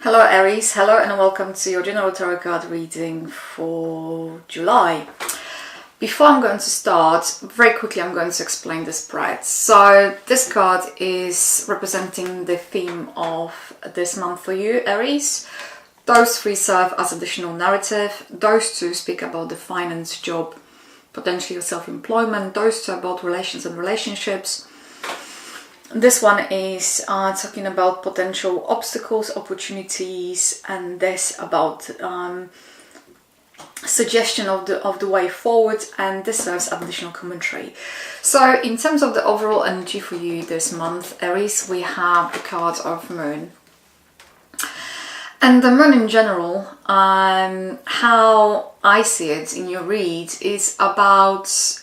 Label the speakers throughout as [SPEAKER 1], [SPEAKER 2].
[SPEAKER 1] Hello Aries, hello and welcome to your general tarot card reading for July. Before I'm going to start, very quickly I'm going to explain the spread. So this card is representing the theme of this month for you, Aries. Those three serve as additional narrative. Those two speak about the finance, job, potentially your self-employment. Those two about relations and relationships. This one is talking about potential obstacles, opportunities, and this about suggestion of the way forward, and this serves additional commentary. So in terms of the overall energy for you this month, Aries, we have the card of Moon. And the Moon in general, how I see it in your read, is about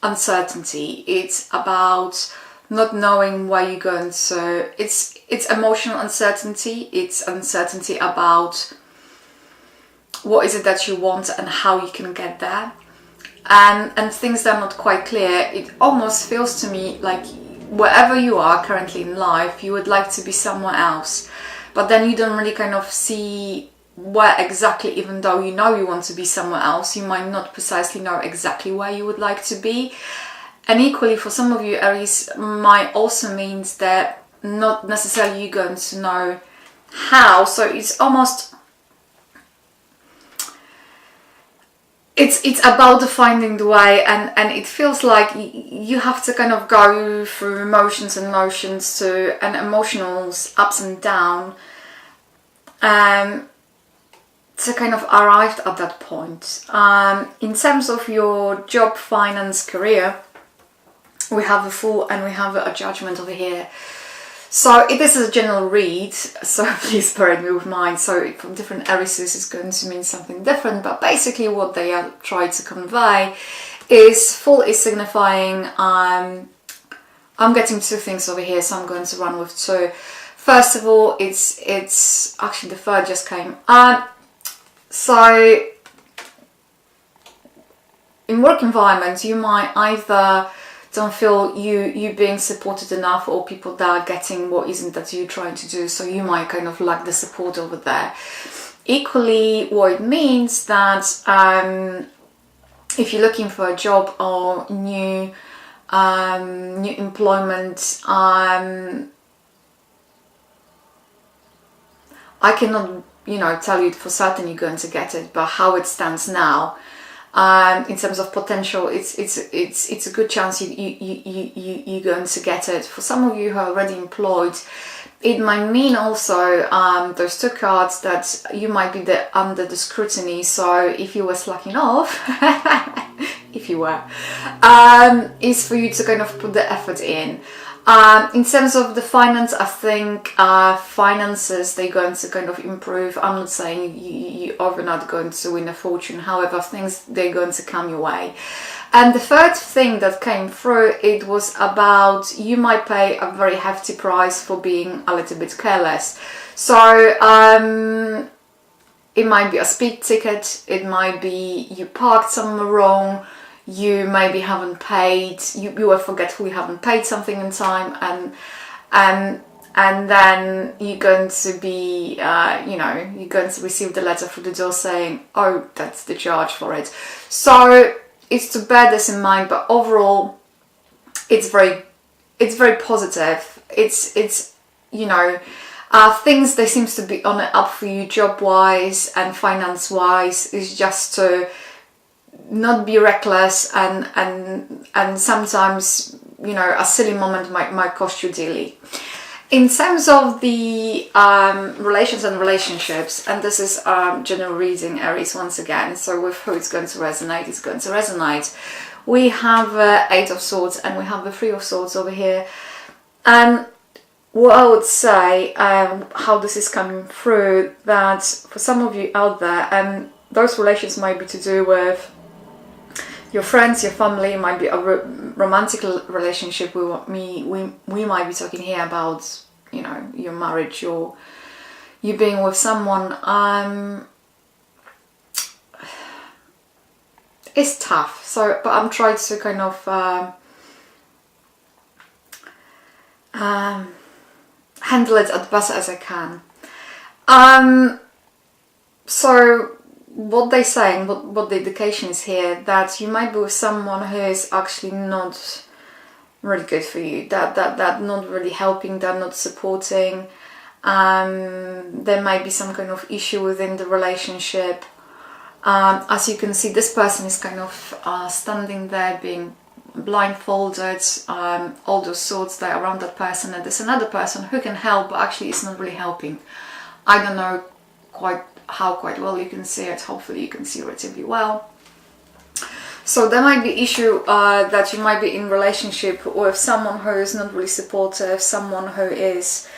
[SPEAKER 1] uncertainty. It's about not knowing where you're going. So it's emotional uncertainty. It's uncertainty about what is it that you want and how you can get there. And things that are not quite clear. It almost feels to me like wherever you are currently in life, you would like to be somewhere else. But then you don't really kind of see where exactly, even though you know you want to be somewhere else, you might not precisely know exactly where you would like to be. And equally, for some of you, Aries, might also means that not necessarily you're going to know how. So it's almost, it's about the finding the way, and it feels like you have to kind of go through emotions and motions to, and emotionals ups and down, to kind of arrive at that point. In terms of your job, finance, career, we have a Fool and we have a Judgment over here. So this is a general read, so please bear it with mind. So from different Aries it's going to mean something different, but basically what they are trying to convey is Fool is signifying I'm getting two things over here, so I'm going to run with two. First of all, it's actually the third just came. So in work environments, you might either don't feel you being supported enough, or people that are getting what isn't that you're trying to do, so you might kind of lack the support over there. Equally, what it means that if you're looking for a job or new employment, I cannot tell you for certain you're going to get it, but how it stands now, in terms of potential, it's a good chance you're going to get it. For some of you who are already employed, it might mean also those two cards that you might be under the scrutiny. So if you were slacking off, if you were, is for you to kind of put the effort in. In terms of the finance, I think finances, they're going to kind of improve. I'm not saying you are not going to win a fortune. However, things, they're going to come your way. And the third thing that came through, it was about you might pay a very hefty price for being a little bit careless. So it might be a speed ticket. It might be you parked somewhere wrong. You maybe haven't paid, you were forgetful, you haven't paid something in time, and then you're going to be, you're going to receive the letter through the door saying, oh, that's the charge for it. So it's to bear this in mind, but overall, it's very positive. It's things, they seems to be on it up for you job-wise and finance-wise. Is just to not be reckless, and sometimes a silly moment might cost you dearly. In terms of the relations and relationships, and this is general reading, Aries, once again, so with who it's going to resonate, it's going to resonate. We have Eight of Swords and we have the Three of Swords over here. And what I would say, how this is coming through, that for some of you out there, those relations might be to do with your friends, your family, might be a romantic relationship. We might be talking here about, your marriage, or you being with someone. It's tough. So, but I'm trying to kind of handle it as best as I can. So what they say, what the indication is here, that you might be with someone who is actually not really good for you, that not really helping, that not supporting. There might be some kind of issue within the relationship. As you can see, this person is kind of standing there being blindfolded, all those thoughts that are around that person, and there's another person who can help, but actually it's not really helping. I don't know quite well you can see it. Hopefully you can see relatively well. So there might be issue that you might be in relationship with someone who is not really supportive, someone who is,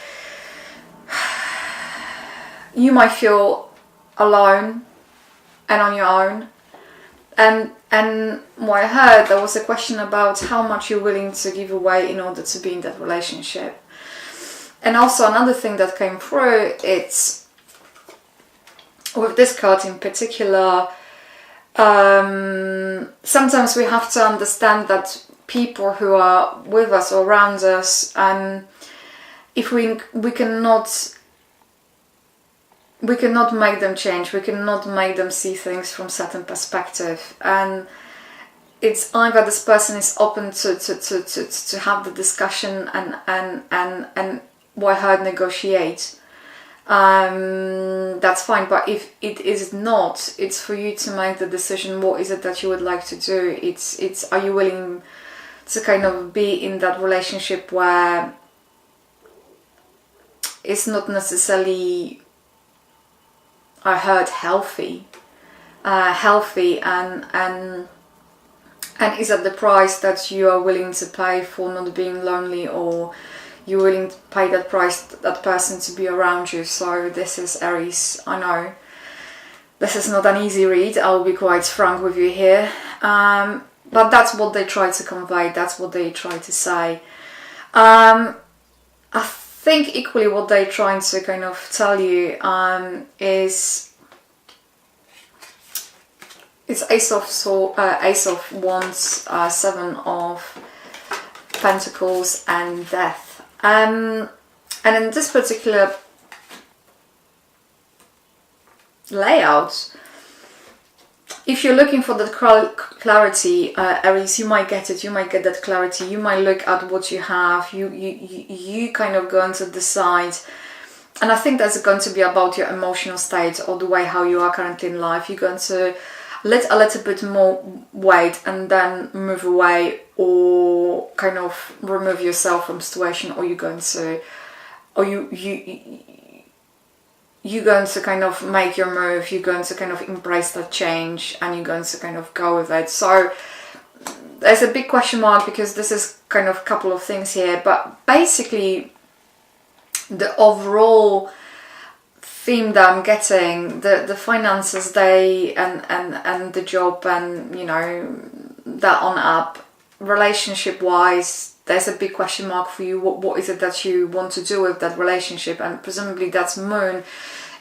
[SPEAKER 1] you might feel alone and on your own. And what I heard, there was a question about how much you're willing to give away in order to be in that relationship. And also another thing that came through, it's with this card in particular, sometimes we have to understand that people who are with us or around us, if we cannot make them change, we cannot make them see things from certain perspective, and it's either this person is open to have the discussion and what I heard, negotiate. That's fine, but if it is not, it's for you to make the decision. What is it that you would like to do? It's are you willing to kind of be in that relationship where it's not necessarily, I heard, healthy and is at the price that you are willing to pay for not being lonely, or you're willing to pay that price, that person to be around you. So this is Aries. I know this is not an easy read, I'll be quite frank with you here, but that's what they try to convey, that's what they try to say. I think equally what they're trying to kind of tell you is it's Ace of Wands, Seven of Pentacles, and Death. And in this particular layout, if you're looking for that clarity, Aries, you might get it. You might get that clarity. You might look at what you have. You kind of going to decide. And I think that's going to be about your emotional state or the way how you are currently in life. You're going to let a little bit more weight and then move away, or kind of remove yourself from situation, or you're going to kind of make your move, you're going to kind of embrace that change, and you're going to kind of go with it. So there's a big question mark, because this is kind of a couple of things here, but basically the overall theme that I'm getting, the finances, and the job, and you know, that on up, relationship wise, there's a big question mark for you. What is it that you want to do with that relationship? And presumably that's Moon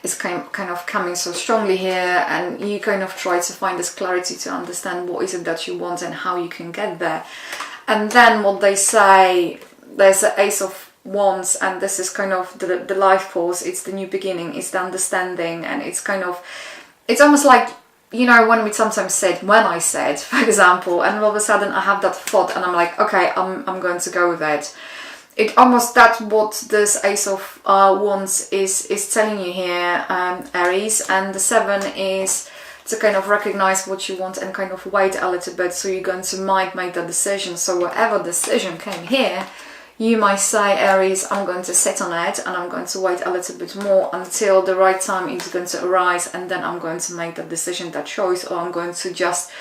[SPEAKER 1] is kind of coming so strongly here, and you kind of try to find this clarity to understand what is it that you want and how you can get there. And then what they say, there's an Ace of Wands, and this is kind of the life pause. It's the new beginning, it's the understanding, and it's kind of, it's almost like, you know, when I said, for example, and all of a sudden I have that thought and I'm like, okay, I'm going to go with it. It almost, that's what this Ace of Wands is telling you here, Aries. And the Seven is to kind of recognize what you want and kind of wait a little bit, so you're going to might make the decision. So whatever decision came here, you might say, Aries, I'm going to sit on it and I'm going to wait a little bit more until the right time is going to arise, and then I'm going to make that decision, that choice, or I'm going to just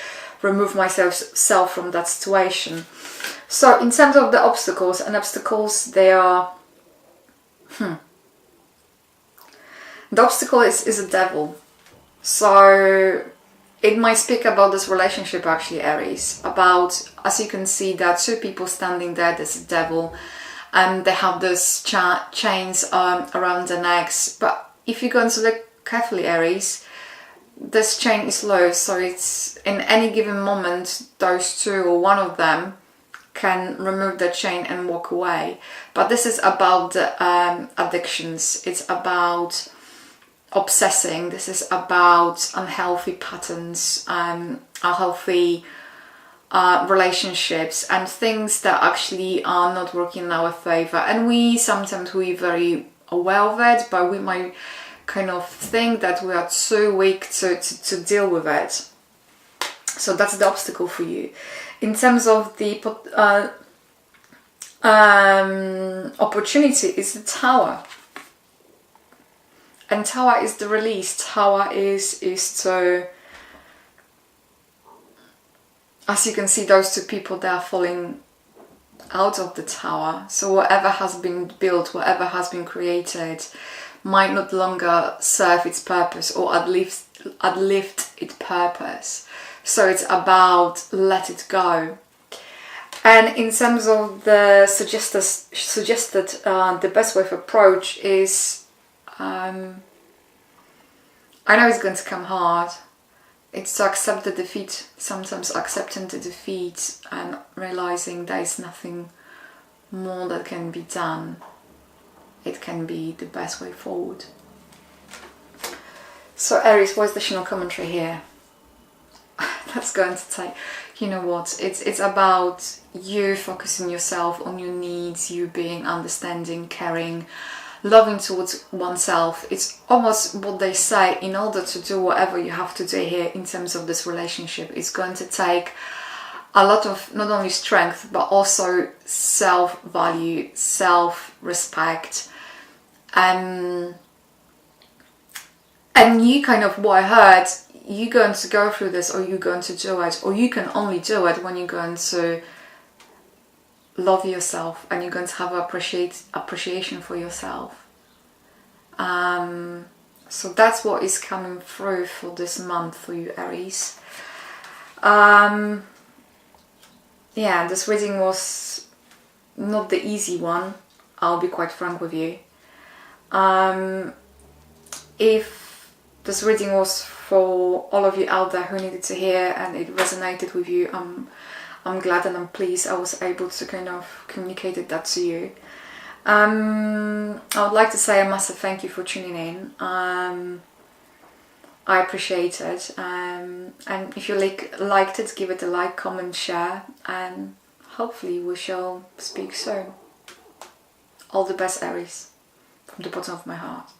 [SPEAKER 1] remove myself from that situation. So in terms of the obstacles, they are... The obstacle is a devil. So it might speak about this relationship, actually, Aries, about, as you can see, there are two people standing there, there's a devil, and they have this chains around their necks. But if you're going to look carefully, Aries, this chain is low, so it's in any given moment, those two or one of them can remove the chain and walk away. But this is about the addictions, it's about obsessing. This is about unhealthy patterns, unhealthy relationships, and things that actually are not working in our favor. And we're very aware of it, but we might kind of think that we are too weak to deal with it. So that's the obstacle for you. In terms of the opportunity, is the Tower. And Tower is the release. Tower is to, as you can see, those two people, they are falling out of the Tower. So whatever has been built, whatever has been created, might not longer serve its purpose, or at least its purpose. So it's about let it go. And in terms of the suggested the best way of approach is, I know it's going to come hard. It's to accept the defeat. Sometimes accepting the defeat and realizing there is nothing more that can be done. It can be the best way forward. So Aries, what's the Chanel commentary here? That's going to take, you know what, it's about you focusing yourself on your needs, you being understanding, caring, loving towards oneself. It's almost what they say, in order to do whatever you have to do here in terms of this relationship, it's going to take a lot of not only strength but also self-value, self-respect, and you kind of, what I heard, you're going to go through this, or you're going to do it, or you can only do it when you're going to love yourself and you're going to have appreciation for yourself. So that's what is coming through for this month for you, Aries. Yeah, this reading was not the easy one, I'll be quite frank with you. If this reading was for all of you out there who needed to hear and it resonated with you, I'm glad and I'm pleased I was able to kind of communicate that to you. I would like to say a massive thank you for tuning in. I appreciate it. And if you liked it, give it a like, comment, share, and hopefully we shall speak soon. All the best, Aries, from the bottom of my heart.